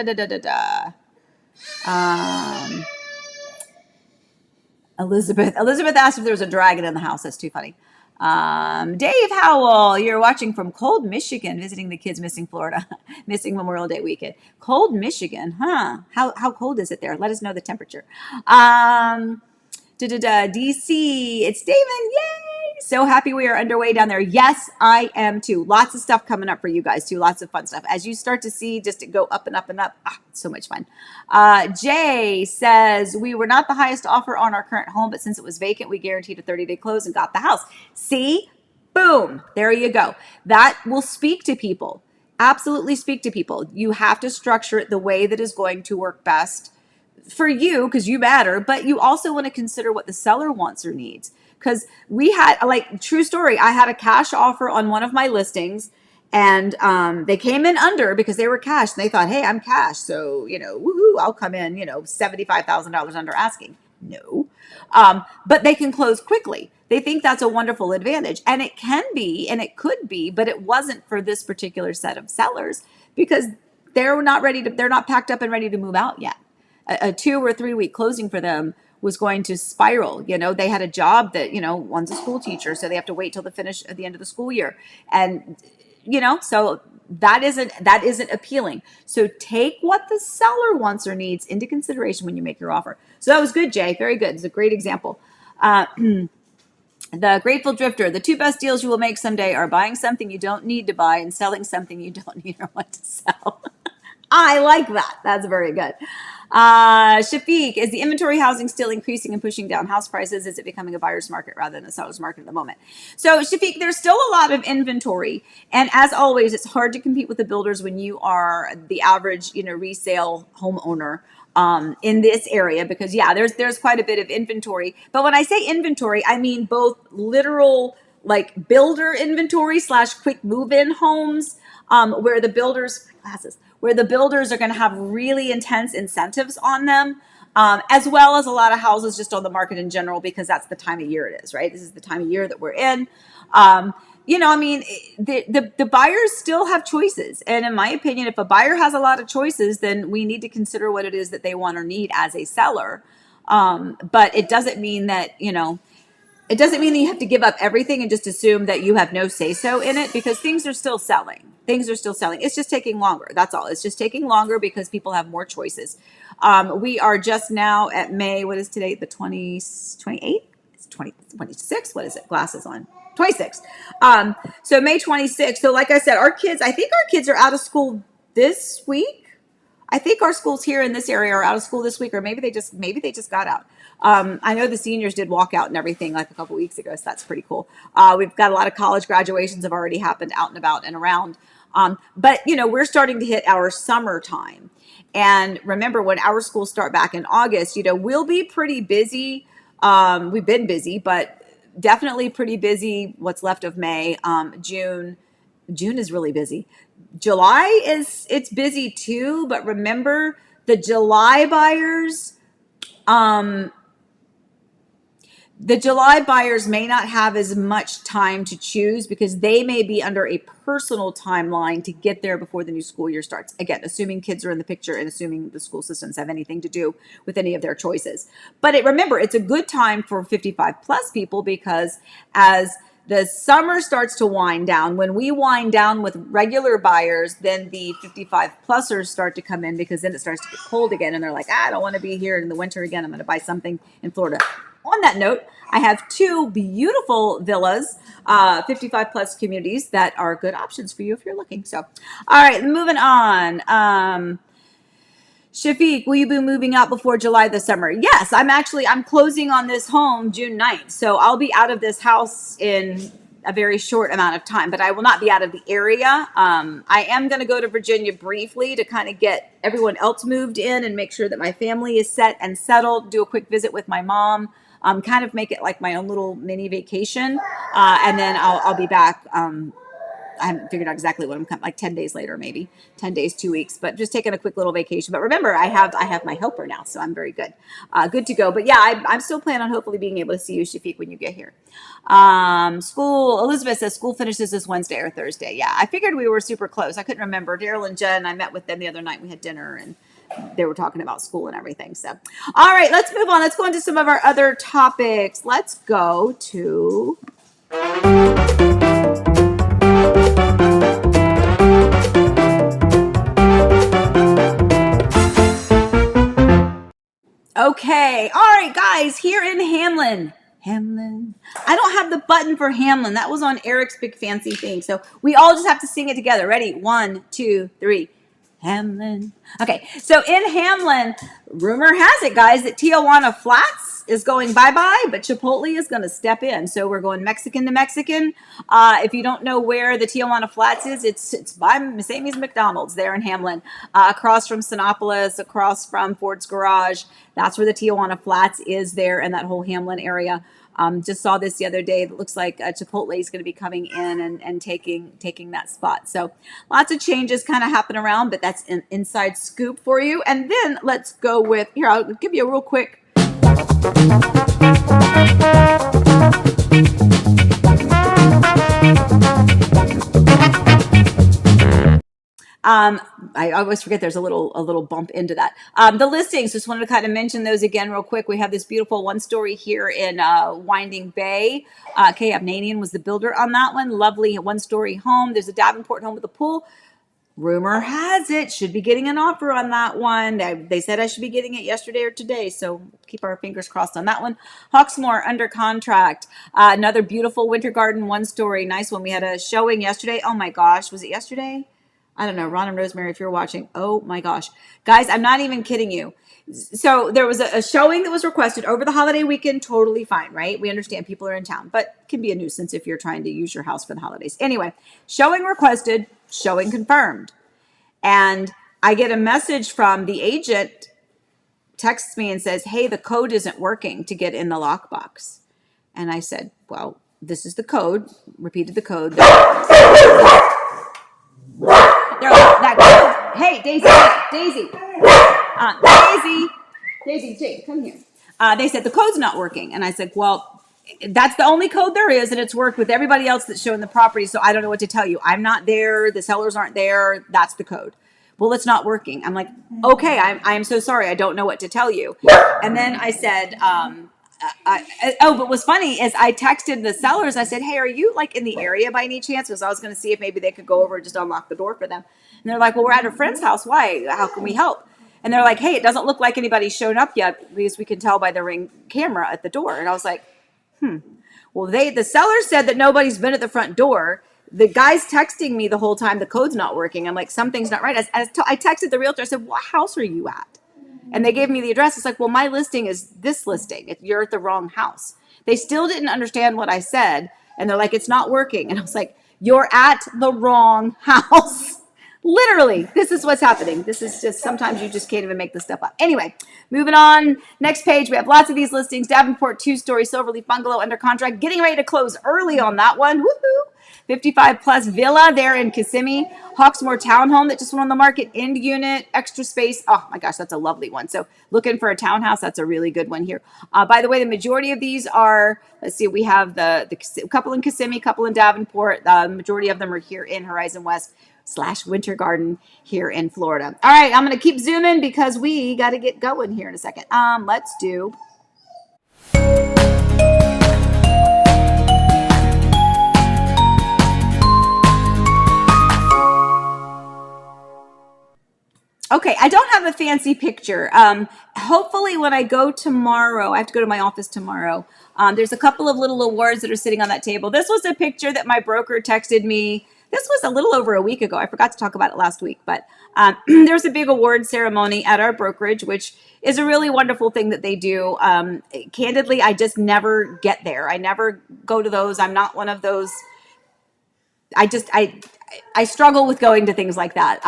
Elizabeth asked if there was a dragon in the house. That's too funny. Dave Howell, you're watching from cold Michigan, visiting the kids missing Florida, missing Memorial Day weekend. Cold Michigan, huh? How cold is it there? Let us know the temperature. DC, it's Damon, yay! So happy we are underway down there. Yes, I am too. Lots of stuff coming up for you guys too. Lots of fun stuff. As you start to see, just to go up and up and up. It's so much fun. Jay says, we were not the highest offer on our current home, but since it was vacant, we guaranteed a 30-day close and got the house. See? Boom. There you go. That will speak to people. Absolutely speak to people. You have to structure it the way that is going to work best for you because you matter, but you also want to consider what the seller wants or needs. Because we had, like, true story, I had a cash offer on one of my listings and they came in under because they were cash and they thought, hey, I'm cash. So, woohoo, I'll come in, $75,000 under asking. No. But they can close quickly. They think that's a wonderful advantage. And it can be, and it could be, but it wasn't for this particular set of sellers because they're not packed up and ready to move out yet. A 2 or 3 week closing for them was going to spiral. They had a job that, one's a school teacher, so they have to wait till the finish at the end of the school year. And, so that isn't appealing. So take what the seller wants or needs into consideration when you make your offer. So that was good, Jay. Very good. It's a great example. The Grateful Drifter, the 2 best deals you will make someday are buying something you don't need to buy and selling something you don't need or want to sell. I like that. That's very good. Shafiq, is the inventory housing still increasing and pushing down house prices? Is it becoming a buyer's market rather than a seller's market at the moment? So Shafiq, there's still a lot of inventory. And as always, it's hard to compete with the builders when you are the average, resale homeowner in this area because there's quite a bit of inventory. But when I say inventory, I mean both literal like builder inventory / quick move-in homes where the builders are going to have really intense incentives on them, as well as a lot of houses just on the market in general, because that's the time of year it is, right? This is the time of year that we're in. The buyers still have choices. And in my opinion, if a buyer has a lot of choices, then we need to consider what it is that they want or need as a seller. But it doesn't mean that, it doesn't mean that you have to give up everything and just assume that you have no say so in it, because things are still selling. Things are still selling. It's just taking longer. That's all. It's just taking longer because people have more choices. We are just now at May. What is today? The 28th? It's 26. What is it? Glasses on. 26. So May 26th. So like I said, I think our kids are out of school this week. I think our schools here in this area are out of school this week, or maybe they just got out. I know the seniors did walk out and everything like a couple weeks ago, so that's pretty cool. We've got a lot of college graduations have already happened out and about and around. But we're starting to hit our summertime. And remember, when our schools start back in August, we'll be pretty busy. We've been busy, but definitely pretty busy what's left of May. June is really busy. July it's busy too, but remember, the July buyers may not have as much time to choose because they may be under a personal timeline to get there before the new school year starts. Again, assuming kids are in the picture and assuming the school systems have anything to do with any of their choices. But remember, it's a good time for 55 plus people, because as the summer starts to wind down, when we wind down with regular buyers, then the 55 plusers start to come in, because then it starts to get cold again and they're like, I don't want to be here in the winter again. I'm going to buy something in Florida. On that note, I have two beautiful villas, 55 plus communities that are good options for you if you're looking. So, all right, moving on. Shafiq, will you be moving out before July this summer? Yes, I'm closing on this home June 9th. So I'll be out of this house in a very short amount of time, but I will not be out of the area. I am going to go to Virginia briefly to kind of get everyone else moved in and make sure that my family is set and settled, do a quick visit with my mom, kind of make it like my own little mini vacation. And then I'll be back. I haven't figured out exactly what I'm coming, like 10 days later, maybe 10 days, 2 weeks, but just taking a quick little vacation. But remember, I have my helper now, so I'm very good to go. But yeah, I'm still planning on hopefully being able to see you, Shafiq, when you get here. School, Elizabeth says school finishes this Wednesday or Thursday. Yeah, I figured we were super close. I couldn't remember. Daryl and Jen, I met with them the other night. We had dinner and they were talking about school and everything. So, all right, let's move on. Let's go into some of our other topics. Let's go to... Okay. All right, guys, here in Hamlin. I don't have the button for Hamlin. That was on Eric's big fancy thing. So we all just have to sing it together. Ready? 1, 2, 3. Hamlin. Okay. So in Hamlin, rumor has it, guys, that Tijuana Flats is going bye-bye, but Chipotle is going to step in. So we're going Mexican to Mexican. If you don't know where the Tijuana Flats is, it's by Miss Amy's McDonald's there in Hamlin, across from Sinopolis, across from Ford's Garage. That's where the Tijuana Flats is there in that whole Hamlin area. Just saw this the other day. It looks like Chipotle is going to be coming in and taking that spot. So lots of changes kind of happen around, but that's an inside scoop for you. And then let's go with, here, I'll give you a real quick. I always forget there's a little bump into that. The listings, just wanted to kind of mention those again real quick. We have this beautiful one story here in Winding Bay. Kay Abnanian was the builder on that one. Lovely one story home. There's a Davenport home with a pool. Rumor has it, should be getting an offer on that one. They said I should be getting it yesterday or today, so keep our fingers crossed on that one. Hawksmoor under contract. Another beautiful Winter Garden one story, nice one. We had a showing yesterday. Oh my gosh, was it yesterday? I don't know, Ron and Rosemary, if you're watching. Oh my gosh. Guys, I'm not even kidding you. So there was a showing that was requested over the holiday weekend. Totally fine, right? We understand people are in town, but it can be a nuisance if you're trying to use your house for the holidays. Anyway, showing requested, showing confirmed. And I get a message from the agent, texts me and says, hey, the code isn't working to get in the lockbox. And I said, well, this is the code. Repeated the code. That code. Hey, Daisy, Jake, come here. They said the code's not working. And I said, well, that's the only code there is, and it's worked with everybody else that's showing the property, so I don't know what to tell you. I'm not there. The sellers aren't there. That's the code. Well, it's not working. I'm like, okay, I'm so sorry. I don't know what to tell you. And then I said, but what's funny is I texted the sellers. I said, hey, are you like in the area by any chance? Because I was going to see if maybe they could go over and just unlock the door for them. And they're like, well, we're at a friend's house. Why? How can we help? And they're like, hey, it doesn't look like anybody's shown up yet because we can tell by the Ring camera at the door. And I was like, well, the seller said that nobody's been at the front door. The guy's texting me the whole time the code's not working. I'm like, something's not right. I texted the realtor. I said, what house are you at? And they gave me the address. It's like, well, my listing is this listing. You're at the wrong house. They still didn't understand what I said. And they're like, it's not working. And I was like, you're at the wrong house. Literally, this is what's happening. This is just, sometimes you just can't even make this stuff up. Anyway, moving on. Next page, we have lots of these listings. Davenport 2-story Silverleaf bungalow under contract. Getting ready to close early on that one. Woohoo! 55 plus villa there in Kissimmee. Hawksmoor townhome that just went on the market. End unit, extra space. Oh my gosh, that's a lovely one. So looking for a townhouse, that's a really good one here. By the way, the majority of these are, let's see, we have the couple in Kissimmee, couple in Davenport. The majority of them are here in Horizon West / Winter Garden here in Florida. All right, I'm going to keep zooming because we got to get going here in a second. Let's do... Okay, I don't have a fancy picture. Hopefully when I go tomorrow, I have to go to my office tomorrow. There's a couple of little awards that are sitting on that table. This was a picture that my broker texted me. This was a little over a week ago. I forgot to talk about it last week, but there's a big award ceremony at our brokerage, which is a really wonderful thing that they do. Candidly, I just never get there. I never go to those. I'm not one of those. I struggle with going to things like that.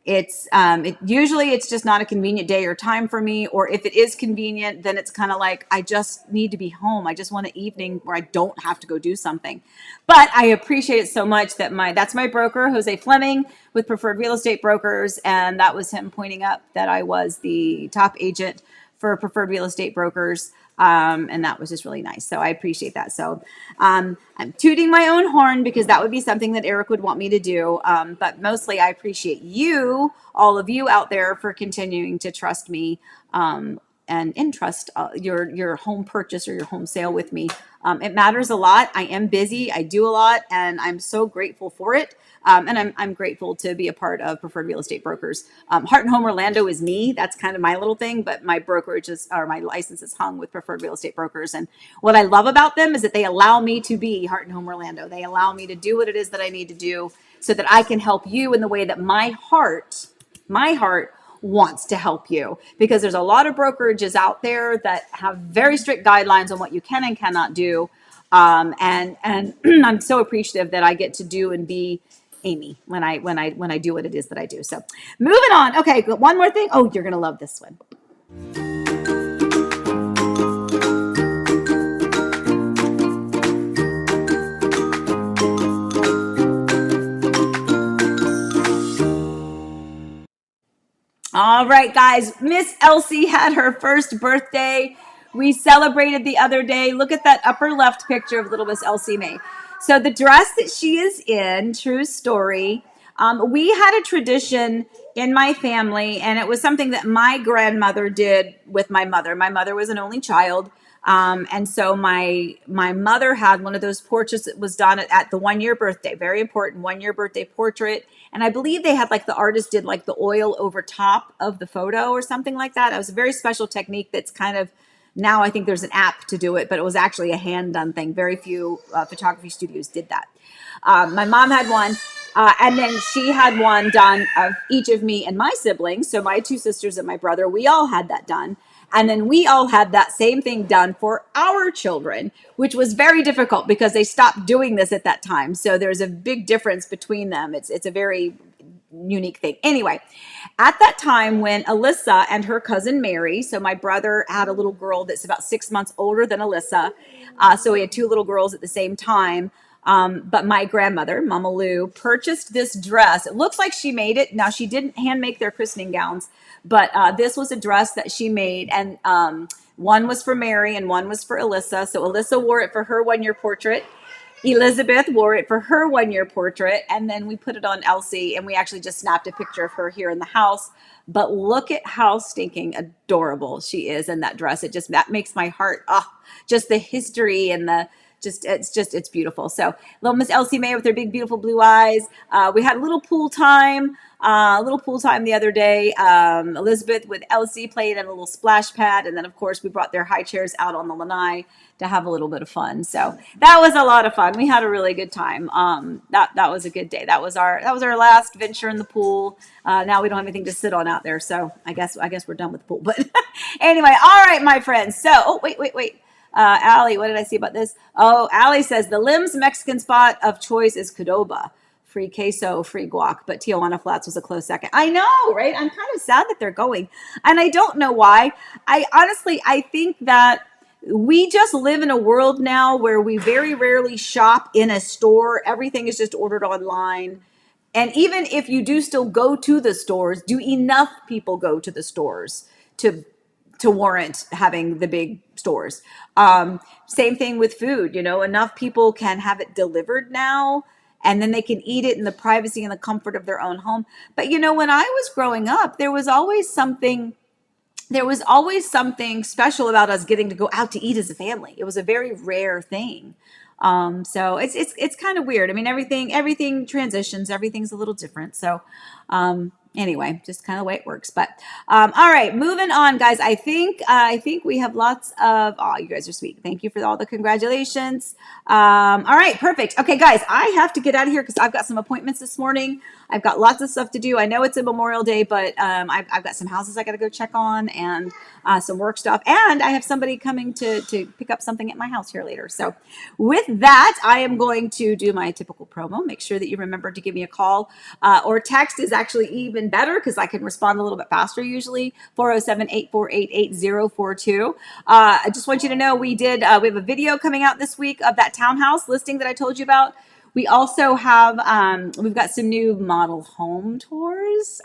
Usually it's just not a convenient day or time for me, or if it is convenient, then it's kind of like, I just need to be home. I just want an evening where I don't have to go do something. But I appreciate it so much that that's my broker, Jose Fleming with Preferred Real Estate Brokers. And that was him pointing up that I was the top agent for Preferred Real Estate Brokers. And that was just really nice. So I appreciate that. So I'm tooting my own horn because that would be something that Eric would want me to do. But mostly I appreciate you, all of you out there, for continuing to trust me and entrust your home purchase or your home sale with me. It matters a lot. I am busy. I do a lot, and I'm so grateful for it. And I'm grateful to be a part of Preferred Real Estate Brokers. Heart and Home Orlando is me. That's kind of my little thing, but my brokerage my license is hung with Preferred Real Estate Brokers. And what I love about them is that they allow me to be Heart and Home Orlando. They allow me to do what it is that I need to do so that I can help you in the way that my heart wants to help you, because there's a lot of brokerages out there that have very strict guidelines on what you can and cannot do. And I'm so appreciative that I get to do and be Amy when I do what it is that I do. So moving on. Okay, one more thing. Oh, you're going to love this one. All right, guys, Miss Elsie had her first birthday. We celebrated the other day. Look at that upper left picture of little Miss Elsie May. So the dress that she is in, true story, we had a tradition in my family, and it was something that my grandmother did with my mother. My mother was an only child. And so my mother had one of those portraits that was done at the 1-year birthday, very important 1-year birthday portrait. And I believe they had the artist did the oil over top of the photo or something like that. It was a very special technique that's kind of, now I think there's an app to do it, but it was actually a hand done thing. Very few photography studios did that. My mom had one. And then she had one done of each of me and my siblings. So my 2 sisters and my brother, we all had that done. And then we all had that same thing done for our children, which was very difficult because they stopped doing this at that time. So there's a big difference between them. It's a very unique thing. Anyway, at that time when Alyssa and her cousin Mary, so my brother had a little girl that's about 6 months older than Alyssa. So we had 2 little girls at the same time. But my grandmother, Mama Lou, purchased this dress. It looks like she made it. Now, she didn't hand make their christening gowns, but this was a dress that she made. And one was for Mary and one was for Alyssa. So Alyssa wore it for her 1-year portrait. Elizabeth wore it for her 1 year portrait, and then we put it on Elsie, and we actually just snapped a picture of her here in the house. But look at how stinking adorable she is in that dress. That makes my heart, just the history and the it's beautiful. So little Miss Elsie May with her big beautiful blue eyes. We had a little pool time. The other day. Elizabeth with Elsie played in a little splash pad, and then of course we brought their high chairs out on the lanai to have a little bit of fun. So that was a lot of fun. We had a really good time. That was a good day. That was our last venture in the pool. Now we don't have anything to sit on out there, so I guess we're done with the pool. But anyway, all right, my friends. So wait. Allie, what did I see about this? Oh, Allie says the Limbs Mexican spot of choice is Qdoba. Free queso, free guac, but Tijuana Flats was a close second. I know, right? I'm kind of sad that they're going, and I don't know why. I think that we just live in a world now where we very rarely shop in a store. Everything is just ordered online. And even if you do still go to the stores, do enough people go to the stores to warrant having the big stores? Same thing with food. Enough people can have it delivered now, and then they can eat it in the privacy and the comfort of their own home. But when I was growing up, there was always something special about us getting to go out to eat as a family. It was a very rare thing. So it's kind of weird. I mean, everything transitions, everything's a little different. So, anyway, just kind of the way it works. But all right, moving on, guys. I think we have lots of. Oh, you guys are sweet. Thank you for all the congratulations. All right, perfect. Okay, guys, I have to get out of here because I've got some appointments this morning. I've got lots of stuff to do. I know it's a Memorial Day, but I've got some houses I got to go check on and some work stuff. And I have somebody coming to pick up something at my house here later. So with that, I am going to do my typical promo. Make sure that you remember to give me a call or text is actually even better because I can respond a little bit faster usually. 407-848-8042. I just want you to know we have a video coming out this week of that townhouse listing that I told you about. We also have, we've got some new model home tours.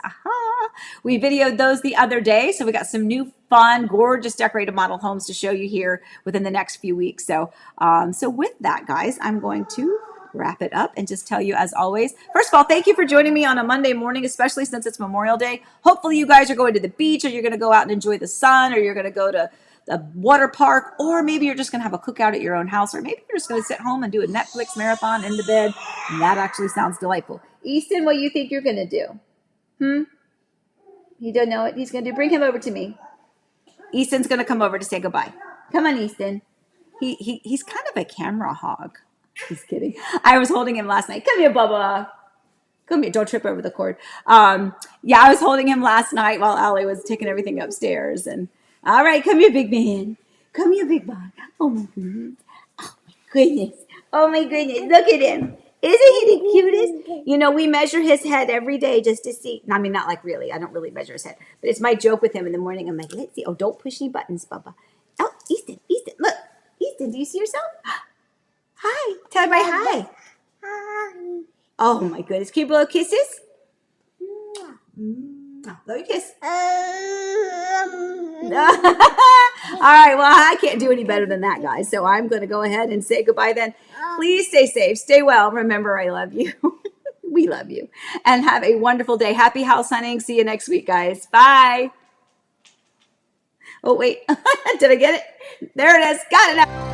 We videoed those the other day. So we got some new fun, gorgeous decorated model homes to show you here within the next few weeks. So, with that, guys, I'm going to wrap it up and just tell you, as always, first of all, thank you for joining me on a Monday morning, especially since it's Memorial Day. Hopefully you guys are going to the beach, or you're going to go out and enjoy the sun, or you're going to go to a water park, or maybe you're just going to have a cookout at your own house, or maybe you're just going to sit home and do a Netflix marathon in the bed. And that actually sounds delightful. Easton, what do you think you're going to do? You don't know what he's going to do? Bring him over to me. Easton's going to come over to say goodbye. Come on, Easton. He's kind of a camera hog. Just kidding. I was holding him last night. Come here, Bubba. Come here. Don't trip over the cord. I was holding him last night while Allie was taking everything upstairs. And all right, come here, big man. Come here, big boy. Oh my goodness. Oh my goodness. Oh my goodness. Look at him. Isn't he the cutest? We measure his head every day just to see. I mean, not like really. I don't really measure his head. But it's my joke with him in the morning. I'm like, let's see. Oh, don't push any buttons, Bubba. Oh, Easton. Look. Easton, do you see yourself? Hi. Tell everybody hi. Hi. Oh my goodness. Can you blow kisses? Blow your kiss. All right. Well, I can't do any better than that, guys. So I'm going to go ahead and say goodbye then. Please stay safe. Stay well. Remember, I love you. We love you. And have a wonderful day. Happy house hunting. See you next week, guys. Bye. Oh, wait. Did I get it? There it is. Got it.